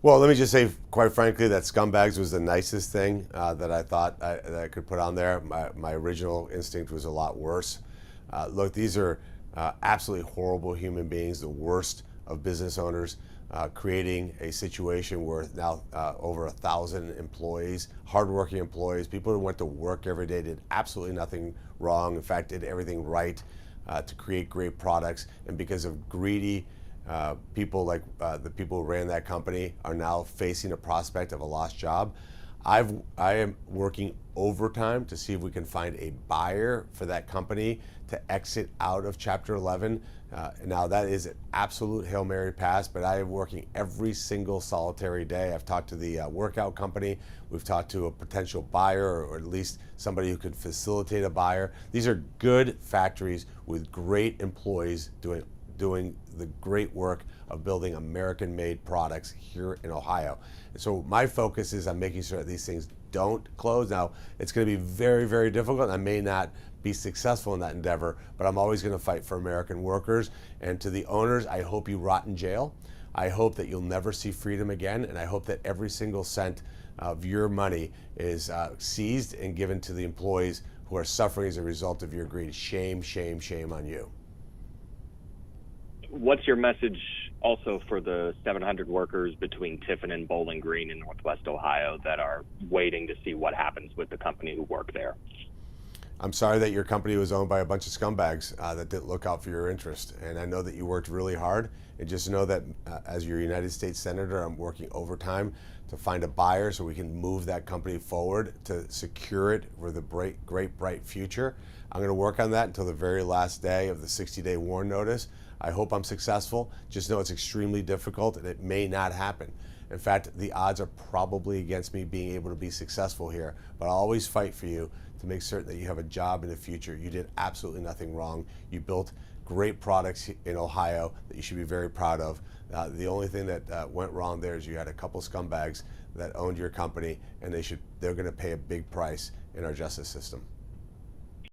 Well, let me just say, quite frankly, that scumbags was the nicest thing that I thought that I could put on there. My original instinct was a lot worse. Look, these are absolutely horrible human beings, the worst of business owners, creating a situation where now over 1,000 employees, hardworking employees, people who went to work every day, did absolutely nothing wrong. In fact, did everything right to create great products. And because of greedy people like the people who ran that company are now facing a prospect of a lost job. I am working overtime to see if we can find a buyer for that company to exit out of Chapter 11. Now that is an absolute Hail Mary pass, but I am working every single solitary day. I've talked to the workout company. We've talked to a potential buyer, or at least somebody who could facilitate a buyer. These are good factories with great employees doing the great work of building American-made products here in Ohio. And so my focus is on making sure that these things don't close. Now, it's going to be very, very difficult. I may not be successful in that endeavor, but I'm always going to fight for American workers. And to the owners, I hope you rot in jail. I hope that you'll never see freedom again, and I hope that every single cent of your money is seized and given to the employees who are suffering as a result of your greed. Shame, shame, shame on you. What's your message also for the 700 workers between Tiffin and Bowling Green in Northwest Ohio that are waiting to see what happens with the company who work there? I'm sorry that your company was owned by a bunch of scumbags that didn't look out for your interest. And I know that you worked really hard. And just know that as your United States Senator, I'm working overtime to find a buyer so we can move that company forward to secure it for the great, bright future. I'm going to work on that until the very last day of the 60-day warn notice. I hope I'm successful. Just know it's extremely difficult and it may not happen. In fact, the odds are probably against me being able to be successful here, but I'll always fight for you to make certain that you have a job in the future. You did absolutely nothing wrong. You built great products in Ohio that you should be very proud of. The only thing that went wrong there is you had a couple scumbags that owned your company, and they're going to pay a big price in our justice system.